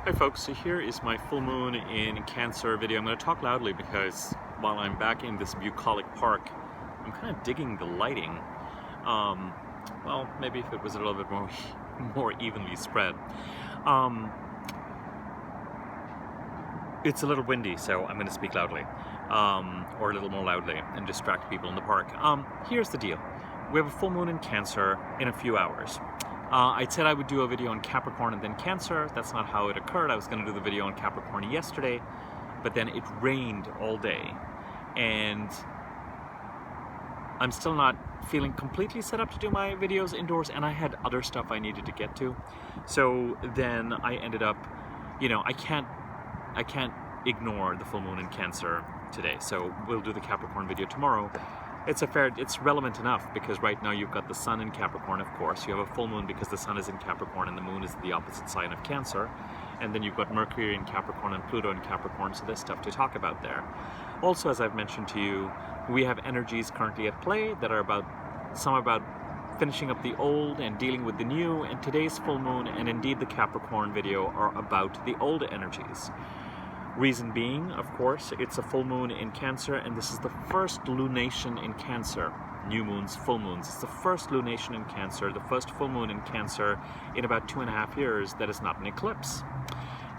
Hi folks, so here is my full moon in Cancer video. I'm going to talk loudly because while I'm back in this bucolic park, I'm kind of digging the lighting. Well, maybe if it was a little bit more evenly spread. It's a little windy, so I'm going to speak loudly, or a little more loudly, and distract people in the park. Here's the deal. We have a full moon in Cancer in a few hours. I said I would do a video on Capricorn and then Cancer. That's not how it occurred. I was going to do the video on Capricorn yesterday, but then it rained all day. And I'm still not feeling completely set up to do my videos indoors, and I had other stuff I needed to get to. So then I ended up, I can't ignore the full moon in Cancer today. So we'll do the Capricorn video tomorrow. It's relevant enough because right now you've got the sun in Capricorn, of course. You have a full moon because the sun is in Capricorn and the moon is the opposite sign of Cancer. And then you've got Mercury in Capricorn and Pluto in Capricorn, so there's stuff to talk about there. Also, as I've mentioned to you, we have energies currently at play that are about finishing up the old and dealing with the new, and today's full moon and indeed the Capricorn video are about the old energies. Reason being, of course, it's a full moon in Cancer, and this is the first lunation in Cancer. New moons, full moons. It's the first lunation in Cancer, the first full moon in Cancer in about 2.5 years that is not an eclipse.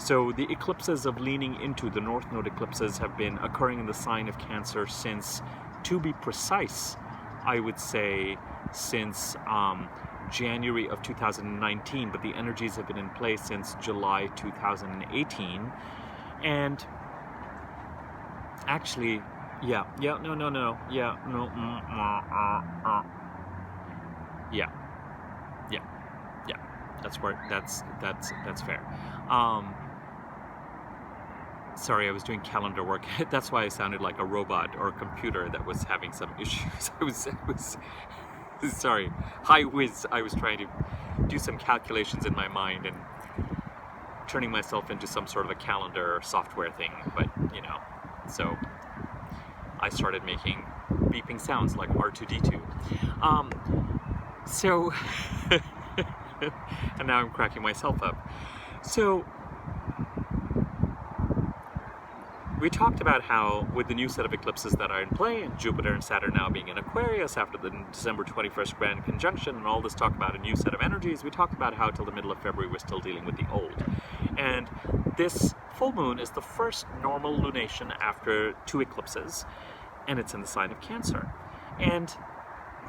So the eclipses of leaning into, the North Node eclipses, have been occurring in the sign of Cancer since, to be precise, I would say since January of 2019, but the energies have been in place since July 2018. And actually, yeah, that's fair. Sorry, I was doing calendar work. That's why I sounded like a robot or a computer that was having some issues. I was sorry. Hi whiz. I was trying to do some calculations in my mind and turning myself into some sort of a calendar software thing, but so I started making beeping sounds like R2-D2. And now I'm cracking myself up. So we talked about how with the new set of eclipses that are in play, and Jupiter and Saturn now being in Aquarius after the December 21st grand conjunction, and all this talk about a new set of energies, we talked about how till the middle of February we're still dealing with the old. And this full moon is the first normal lunation after 2 eclipses, and it's in the sign of Cancer. And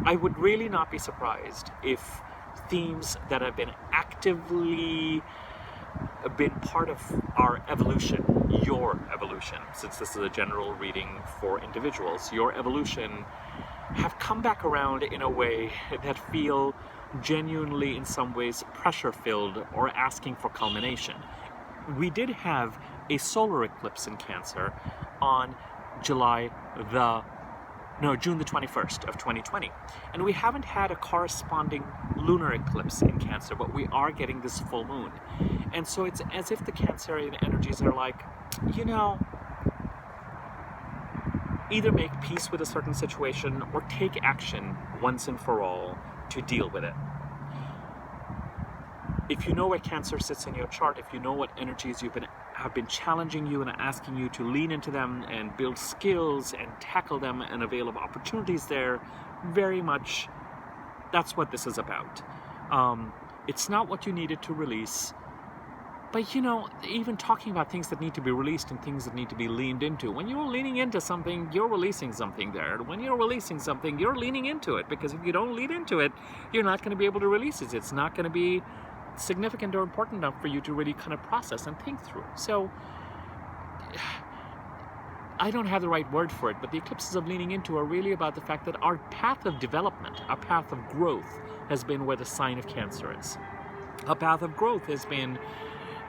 I would really not be surprised if themes that have been actively part of our evolution, your evolution, since this is a general reading for individuals, your evolution, have come back around in a way that feel genuinely in some ways pressure-filled or asking for culmination. We did have a solar eclipse in Cancer on June the 21st of 2020. And we haven't had a corresponding lunar eclipse in Cancer, but we are getting this full moon. And so it's as if the Cancerian energies are like, either make peace with a certain situation or take action once and for all to deal with it. If you know where Cancer sits in your chart, if you know what energies have been challenging you and asking you to lean into them and build skills and tackle them and avail of opportunities there, very much that's what this is about. It's not what you needed to release, but even talking about things that need to be released and things that need to be leaned into, when you're leaning into something, you're releasing something there. When you're releasing something, you're leaning into it, because if you don't lean into it, you're not going to be able to release it. It's not going to be significant or important enough for you to really kind of process and think through. So I don't have the right word for it, but the eclipses of leaning into are really about the fact that our path of development, our path of growth, has been where the sign of Cancer is. Our path of growth has been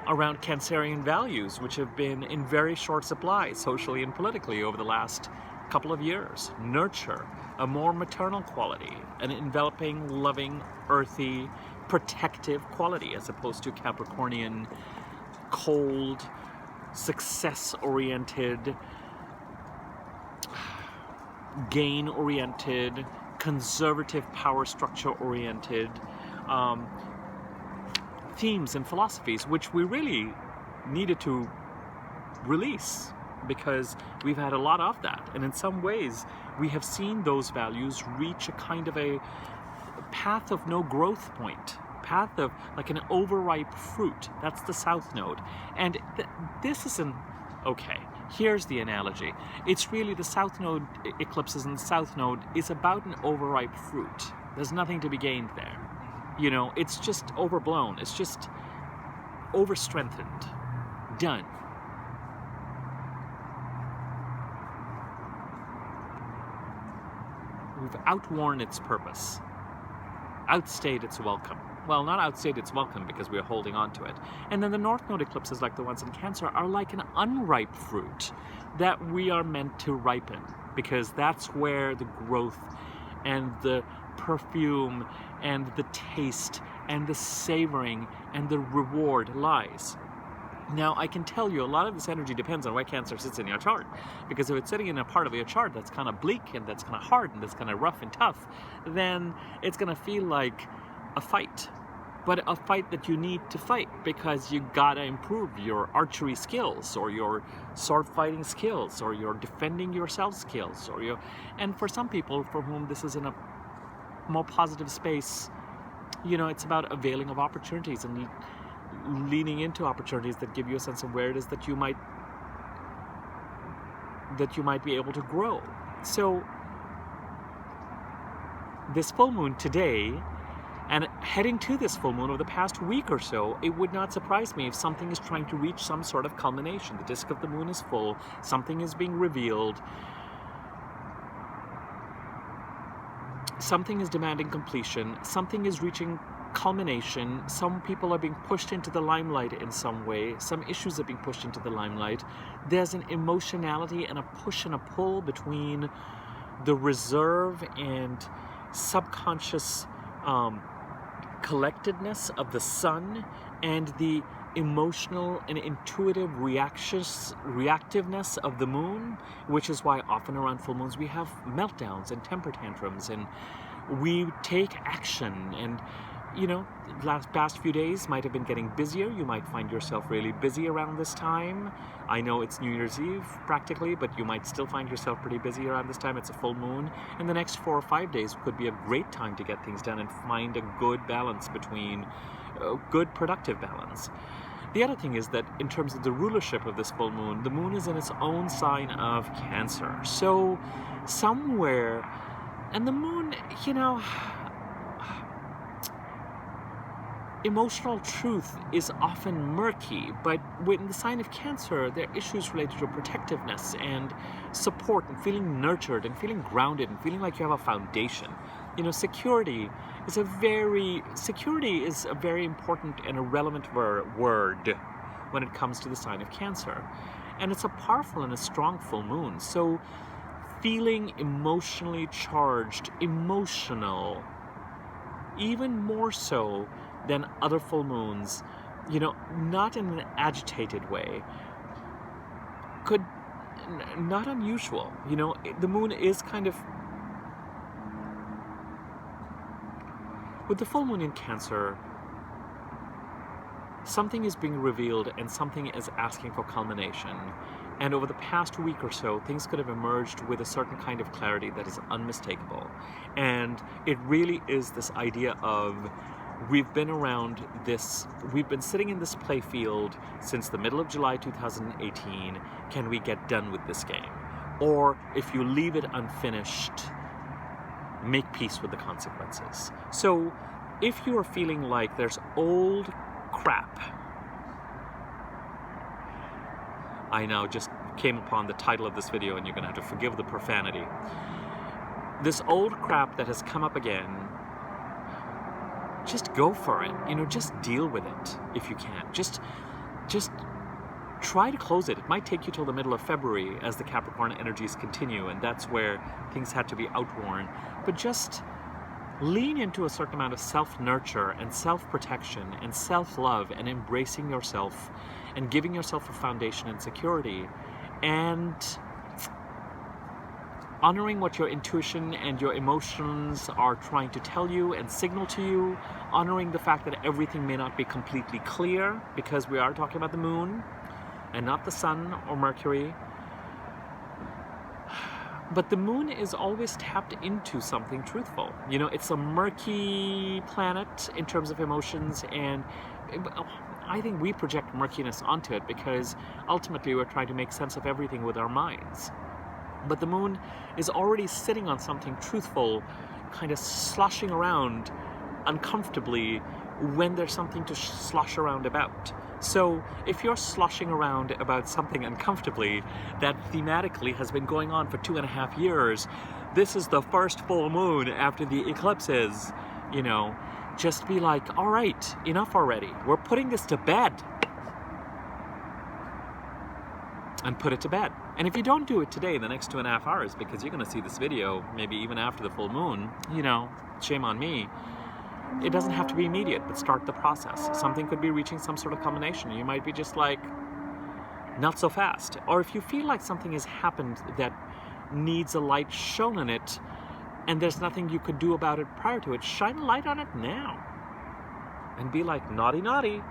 around Cancerian values, which have been in very short supply socially and politically over the last couple of years. Nurture, a more maternal quality, an enveloping, loving, earthy, protective quality, as opposed to Capricornian, cold, success-oriented, gain-oriented, conservative power structure-oriented themes and philosophies, which we really needed to release, because we've had a lot of that. And in some ways, we have seen those values reach a kind of a path of no growth point, path of like an overripe fruit. That's the south node. And this isn't okay. Here's the analogy. It's really the south node eclipses, and the south node is about an overripe fruit. There's nothing to be gained there. You know, it's just overblown. It's just overstrengthened. Done. We've outworn its purpose, outstayed its welcome. Well, not outstayed its welcome, because we're holding on to it. And then the North Node eclipses, like the ones in Cancer, are like an unripe fruit that we are meant to ripen, because that's where the growth and the perfume and the taste and the savoring and the reward lies. Now, I can tell you a lot of this energy depends on where Cancer sits in your chart, because if it's sitting in a part of your chart that's kind of bleak and that's kind of hard and that's kind of rough and tough, then it's going to feel like a fight. But a fight that you need to fight, because you gotta improve your archery skills, or your sword fighting skills, or your defending yourself skills, or your... And for some people for whom this is in a more positive space, you know, it's about availing of opportunities and leaning into opportunities that give you a sense of where it is that you might be able to grow. So this full moon today, and heading to this full moon over the past week or so, it would not surprise me if something is trying to reach some sort of culmination. The disk of the moon is full, something is being revealed, something is demanding completion, something is reaching culmination, some people are being pushed into the limelight in some way, some issues are being pushed into the limelight. There's an emotionality and a push and a pull between the reserve and subconscious collectedness of the sun and the emotional and intuitive reactiveness of the moon, which is why often around full moons we have meltdowns and temper tantrums, and we take action. And you know, past few days might have been getting busier. You might find yourself really busy around this time. I know it's New Year's Eve practically, but you might still find yourself pretty busy around this time. It's a full moon. And the next 4 or 5 days could be a great time to get things done and find a good balance between, good productive balance. The other thing is that in terms of the rulership of this full moon, the moon is in its own sign of Cancer. So somewhere, and the moon, you know, emotional truth is often murky, but in the sign of Cancer, there are issues related to protectiveness and support and feeling nurtured and feeling grounded and feeling like you have a foundation. You know, security is a very important and a relevant word when it comes to the sign of Cancer. And it's a powerful and a strong full moon. So feeling emotionally charged, emotional, even more so than other full moons, you know, not in an agitated way, not unusual. You know, the moon is kind of, with the full moon in Cancer, something is being revealed and something is asking for culmination. And over the past week or so, things could have emerged with a certain kind of clarity that is unmistakable. And it really is this idea of, we've been sitting in this playfield since the middle of July 2018. Can we get done with this game? Or if you leave it unfinished, make peace with the consequences. So if you are feeling like there's old crap, I now just came upon the title of this video and you're gonna have to forgive the profanity. This old crap that has come up again, just go for it. You know, just deal with it if you can. Just try to close it. It might take you till the middle of February as the Capricorn energies continue, and that's where things had to be outworn. But just lean into a certain amount of self-nurture and self-protection and self-love and embracing yourself and giving yourself a foundation and security, and honoring what your intuition and your emotions are trying to tell you and signal to you, honoring the fact that everything may not be completely clear, because we are talking about the moon. and not the sun or Mercury. But the moon is always tapped into something truthful. You know, it's a murky planet in terms of emotions, and I think we project murkiness onto it because ultimately we're trying to make sense of everything with our minds. But the moon is already sitting on something truthful, kind of sloshing around uncomfortably when there's something to slosh around about. So if you're sloshing around about something uncomfortably that thematically has been going on for 2.5 years, this is the first full moon after the eclipses, you know, just be like, all right, enough already. We're putting this to bed. And put it to bed. And if you don't do it today, the next 2.5 hours, because you're going to see this video maybe even after the full moon, you know, shame on me. It doesn't have to be immediate, but start the process. Something could be reaching some sort of culmination. You might be just like, not so fast. Or if you feel like something has happened that needs a light shown on it, and there's nothing you could do about it prior to it, shine a light on it now. And be like, naughty, naughty.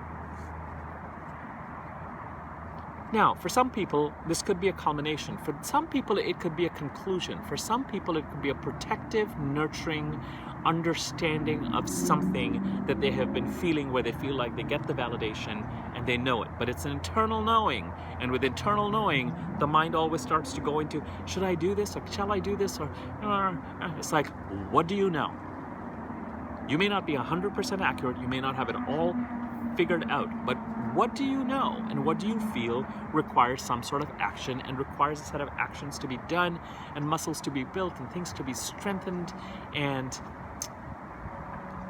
Now, for some people, this could be a culmination. For some people, it could be a conclusion. For some people, it could be a protective, nurturing understanding of something that they have been feeling, where they feel like they get the validation and they know it. But it's an internal knowing. And with internal knowing, the mind always starts to go into, should I do this? Or shall I do this? Or it's like, what do you know? You may not be 100% accurate. You may not have it all figured out. But what do you know, and what do you feel requires some sort of action, and requires a set of actions to be done, and muscles to be built, and things to be strengthened, and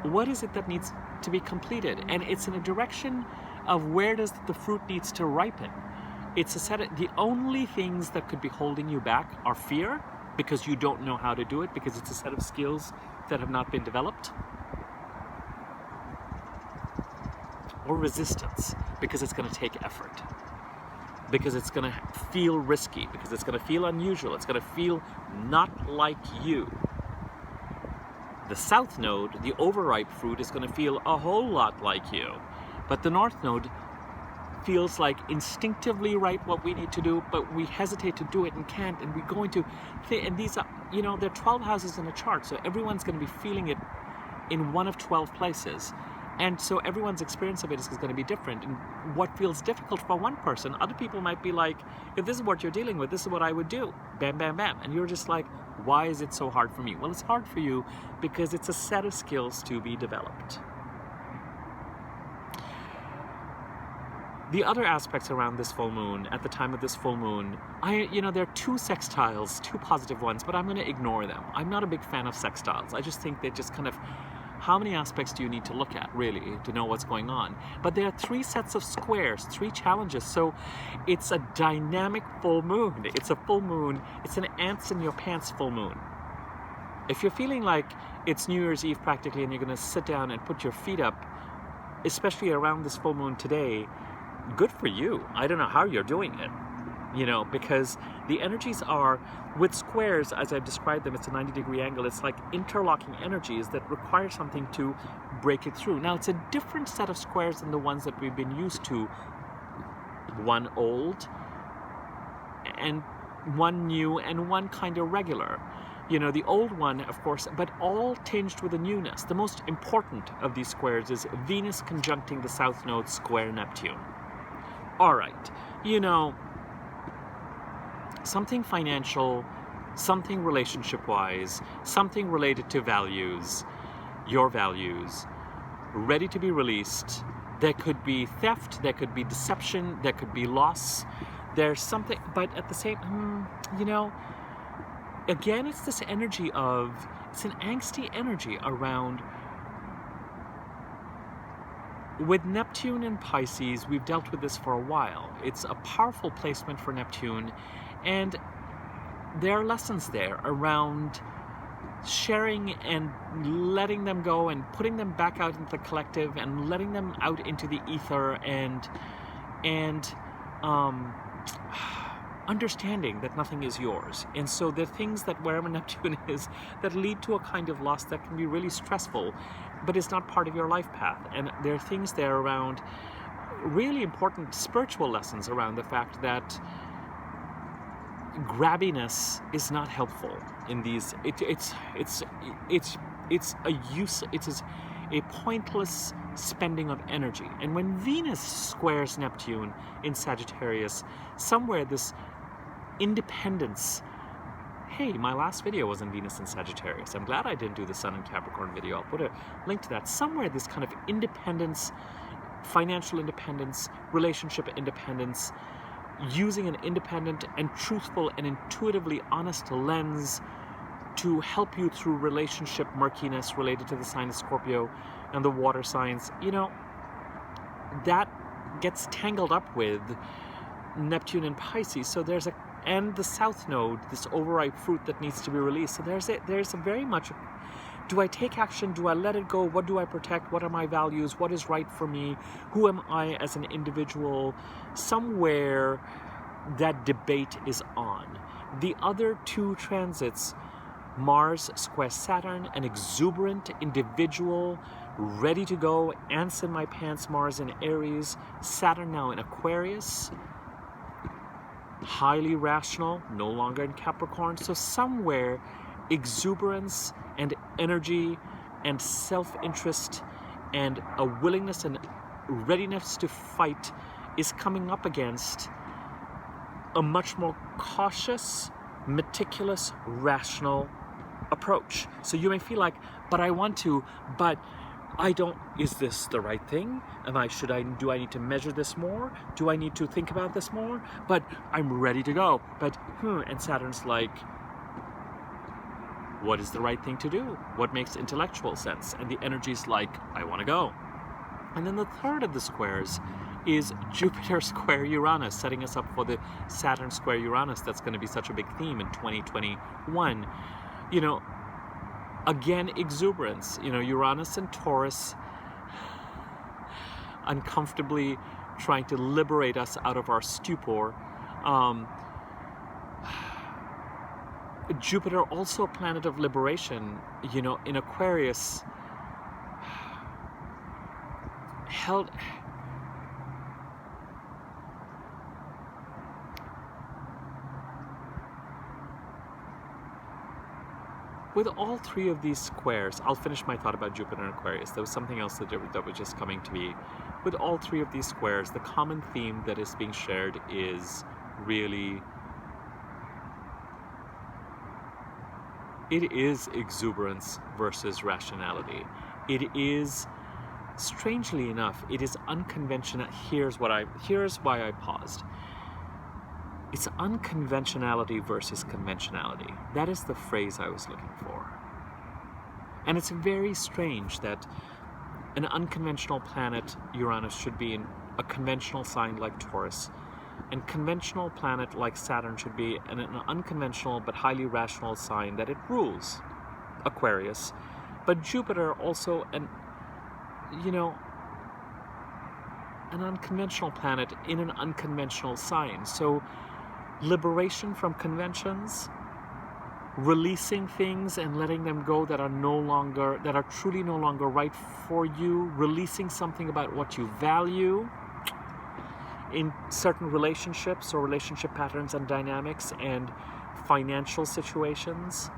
what is it that needs to be completed? And it's in a direction of where does the fruit needs to ripen. It's a set of, the only things that could be holding you back are fear, because you don't know how to do it, because it's a set of skills that have not been developed, or resistance, because it's going to take effort, because it's going to feel risky, because it's going to feel unusual, it's going to feel not like you. The south node, the overripe fruit, is going to feel a whole lot like you, but the north node feels like instinctively right what we need to do, but we hesitate to do it and can't, and we go into, and these are, you know, there are 12 houses in a chart, so everyone's going to be feeling it in one of 12 places. And so everyone's experience of it is going to be different. And what feels difficult for one person, other people might be like, if this is what you're dealing with, this is what I would do. Bam, bam, bam. And you're just like, why is it so hard for me? Well, it's hard for you because it's a set of skills to be developed. The other aspects around this full moon, at the time of this full moon, there are 2 sextiles, 2 positive ones, but I'm going to ignore them. I'm not a big fan of sextiles. I just think they just kind of, how many aspects do you need to look at, really, to know what's going on? But there are 3 sets of squares, 3 challenges, so it's a dynamic full moon. It's a full moon. It's an ants in your pants full moon. If you're feeling like it's New Year's Eve practically and you're going to sit down and put your feet up, especially around this full moon today, good for you. I don't know how you're doing it. Because the energies are, with squares, as I've described them, it's a 90-degree angle. It's like interlocking energies that require something to break it through. Now, it's a different set of squares than the ones that we've been used to. One old, and one new, and one kind of regular. The old one, of course, but all tinged with a newness. The most important of these squares is Venus conjuncting the South Node square Neptune. All right, something financial, something relationship-wise, something related to values, your values, ready to be released. There could be theft, there could be deception, there could be loss. There's something, but at the same, again, it's this energy of, it's an angsty energy around. With Neptune and Pisces, we've dealt with this for a while. It's a powerful placement for Neptune, and there are lessons there around sharing and letting them go and putting them back out into the collective and letting them out into the ether and understanding that nothing is yours. And so there are things that wherever Neptune is that lead to a kind of loss that can be really stressful, but it's not part of your life path. And there are things there around really important spiritual lessons around the fact that grabbiness is not helpful in these. It's a pointless spending of energy. And when Venus squares Neptune in Sagittarius, somewhere this independence. Hey, my last video was on Venus and Sagittarius. I'm glad I didn't do the Sun and Capricorn video. I'll put a link to that. Somewhere this kind of independence, financial independence, relationship independence, using an independent and truthful and intuitively honest lens to help you through relationship murkiness related to the sign of Scorpio and the water signs, you know, that gets tangled up with Neptune and Pisces. So and the South Node, this overripe fruit that needs to be released. So there's a very much, do I take action? Do I let it go? What do I protect? What are my values? What is right for me? Who am I as an individual? Somewhere that debate is on. The other two transits, Mars square Saturn, an exuberant individual, ready to go, ants in my pants, Mars in Aries, Saturn now in Aquarius, highly rational, no longer in Capricorn. So somewhere exuberance and energy and self-interest and a willingness and readiness to fight is coming up against a much more cautious, meticulous, rational approach. So you may feel like, but I want to, but I don't, is this the right thing? Do I need to measure this more? Do I need to think about this more? But I'm ready to go. But, and Saturn's like, what is the right thing to do? What makes intellectual sense? And the energy's like, I want to go. And then the third of the squares is Jupiter square Uranus, setting us up for the Saturn square Uranus. That's going to be such a big theme in 2021. You know, again, exuberance. You know, Uranus and Taurus uncomfortably trying to liberate us out of our stupor. Jupiter, also a planet of liberation, you know, in Aquarius, held. With all three of these squares, I'll finish my thought about Jupiter and Aquarius. There was something else that was just coming to me. With all three of these squares, the common theme that is being shared is really, it is exuberance versus rationality. It is, strangely enough, it is unconventional. Here's why I paused. It's unconventionality versus conventionality. That is the phrase I was looking for. And it's very strange that an unconventional planet, Uranus, should be in a conventional sign like Taurus, and conventional planet like Saturn should be in an unconventional but highly rational sign that it rules, Aquarius. But Jupiter also an unconventional planet in an unconventional sign. So liberation from conventions, releasing things and letting them go that are truly no longer right for you, releasing something about what you value in certain relationships or relationship patterns and dynamics and financial situations.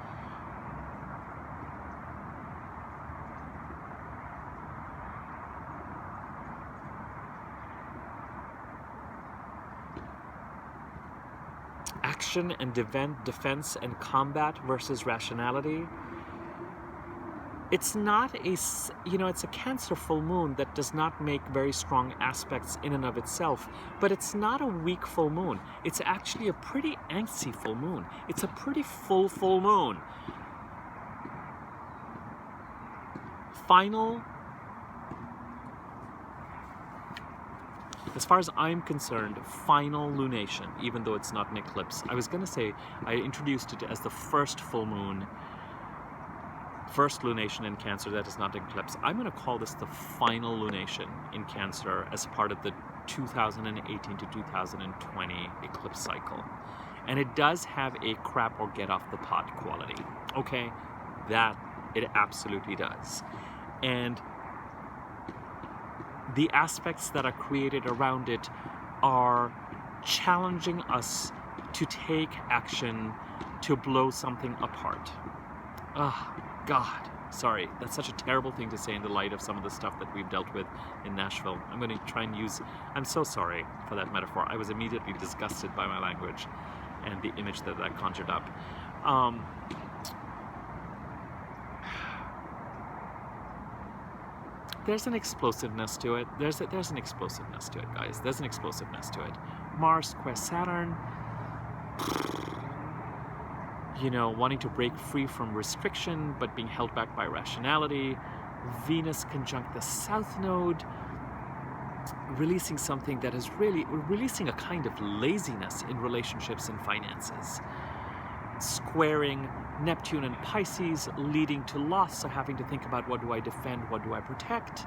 Action and defense and combat versus rationality. It's not it's a Cancer full moon that does not make very strong aspects in and of itself, but it's not a weak full moon. It's actually a pretty angsty full moon. It's a pretty full moon. As far as I'm concerned, final lunation, even though it's not an eclipse. I was going to say, I introduced it as the first full moon, first lunation in Cancer that is not an eclipse. I'm going to call this the final lunation in Cancer as part of the 2018 to 2020 eclipse cycle. And it does have a crap or get off the pot quality. Okay? That it absolutely does. And the aspects that are created around it are challenging us to take action to blow something apart. Oh, God. Sorry, that's such a terrible thing to say in the light of some of the stuff that we've dealt with in Nashville. I'm going to try and I'm so sorry for that metaphor. I was immediately disgusted by my language and the image that conjured up. There's an explosiveness to it. There's an explosiveness to it, guys. There's an explosiveness to it. Mars square Saturn, you know, wanting to break free from restriction, but being held back by rationality. Venus conjunct the South Node, releasing something that is really, releasing a kind of laziness in relationships and finances. Squaring Neptune and Pisces, leading to loss, so having to think about what do I defend, what do I protect.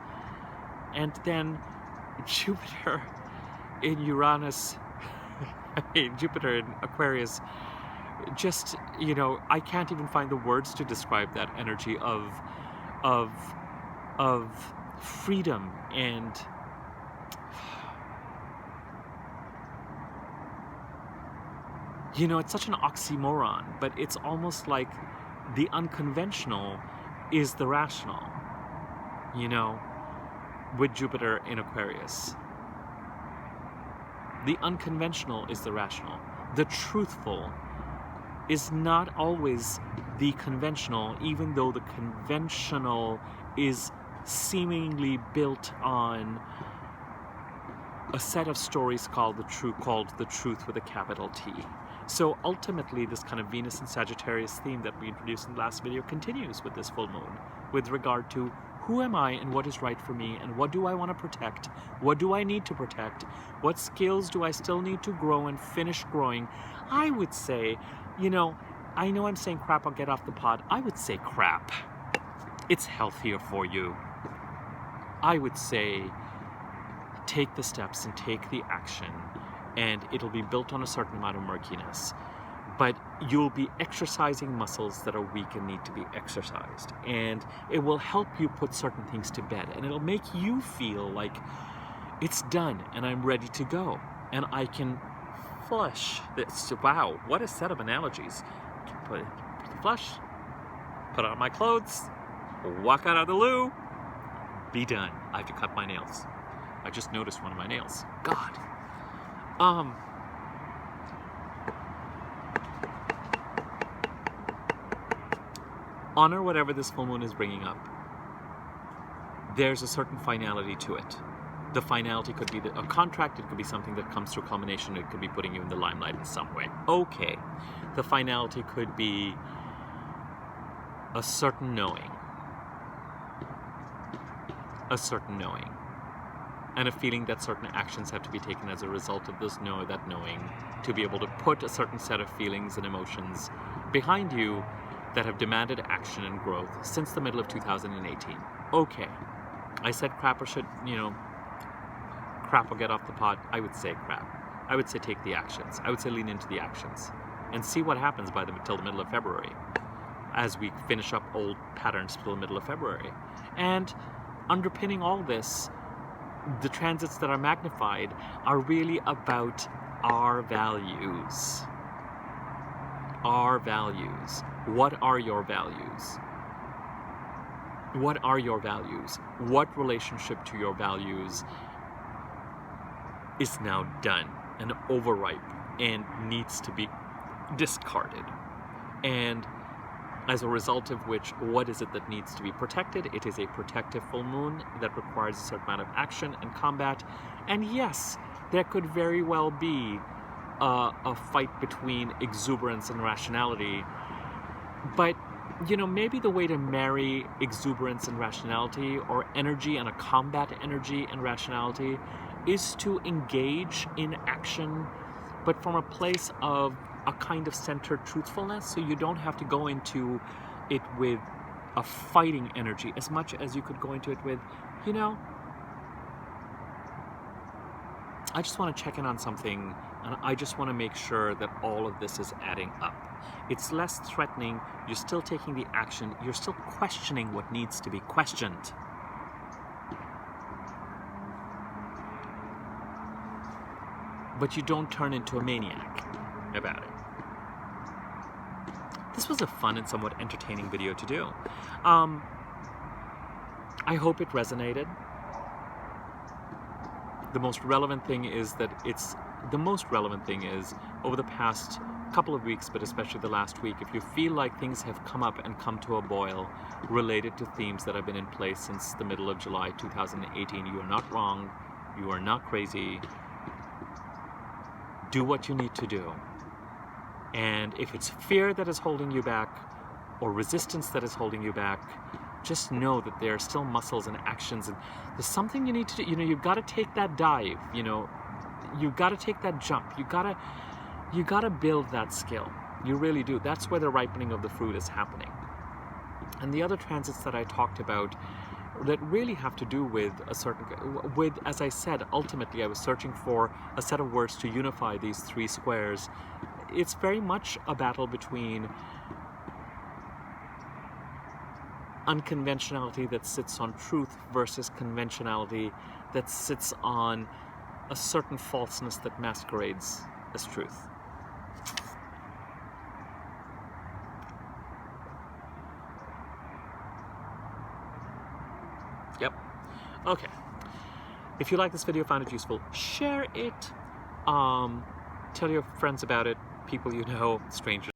And then Jupiter in Uranus, Jupiter in Aquarius, just, you know, I can't even find the words to describe that energy of freedom and you know, it's such an oxymoron, but it's almost like the unconventional is the rational, you know, with Jupiter in Aquarius. The unconventional is the rational. The truthful is not always the conventional, even though the conventional is seemingly built on a set of stories called the truth with a capital T. So ultimately, this kind of Venus and Sagittarius theme that we introduced in the last video continues with this full moon, with regard to who am I and what is right for me and what do I want to protect? What do I need to protect? What skills do I still need to grow and finish growing? I would say, you know I'm saying crap, I'll get off the pot. I would say crap. It's healthier for you. I would say take the steps and take the action, and it'll be built on a certain amount of murkiness. But you'll be exercising muscles that are weak and need to be exercised. And it will help you put certain things to bed. And it'll make you feel like it's done and I'm ready to go. And I can flush this. Wow, what a set of analogies. Flush, put on my clothes, walk out of the loo, be done. I have to cut my nails. I just noticed one of my nails. God. Honor whatever this full moon is bringing up. There's a certain finality to it. The finality could be a contract, it could be something that comes to a culmination, it could be putting you in the limelight in some way. Okay. The finality could be a certain knowing. A certain knowing. And a feeling that certain actions have to be taken as a result of that knowing, to be able to put a certain set of feelings and emotions behind you that have demanded action and growth since the middle of 2018. Okay. I said crap or crap will get off the pot. I would say crap. I would say take the actions. I would say lean into the actions and see what happens till the middle of February as we finish up old patterns till the middle of February. And underpinning all this, the transits that are magnified are really about our values. Our values. What are your values? What are your values? What relationship to your values is now done and overripe and needs to be discarded? And as a result of which, what is it that needs to be protected? It is a protective full moon that requires a certain amount of action and combat. And yes, there could very well be a fight between exuberance and rationality. But, maybe the way to marry exuberance and rationality, or energy and a combat energy and rationality, is to engage in action, but from a place of a kind of centered truthfulness, so you don't have to go into it with a fighting energy as much as you could go into it with, I just want to check in on something, and I just want to make sure that all of this is adding up. It's less threatening, you're still taking the action, you're still questioning what needs to be questioned. but you don't turn into a maniac about it. This was a fun and somewhat entertaining video to do. I hope it resonated. The most relevant thing is over the past couple of weeks, but especially the last week, if you feel like things have come up and come to a boil related to themes that have been in place since the middle of July 2018, you are not wrong, you are not crazy. Do what you need to do. And if it's fear that is holding you back, or resistance that is holding you back, just know that there are still muscles and actions, and there's something you need to do. You know, you've got to take that dive, you know, you've got to take that jump, you gotta build that skill. You really do. That's where the ripening of the fruit is happening. And the other transits that I talked about that really have to do with as I said, ultimately I was searching for a set of words to unify these three squares. It's very much a battle between unconventionality that sits on truth versus conventionality that sits on a certain falseness that masquerades as truth. Yep. Okay. If you like this video, found it useful, share it. Tell your friends about it, people you know, strangers.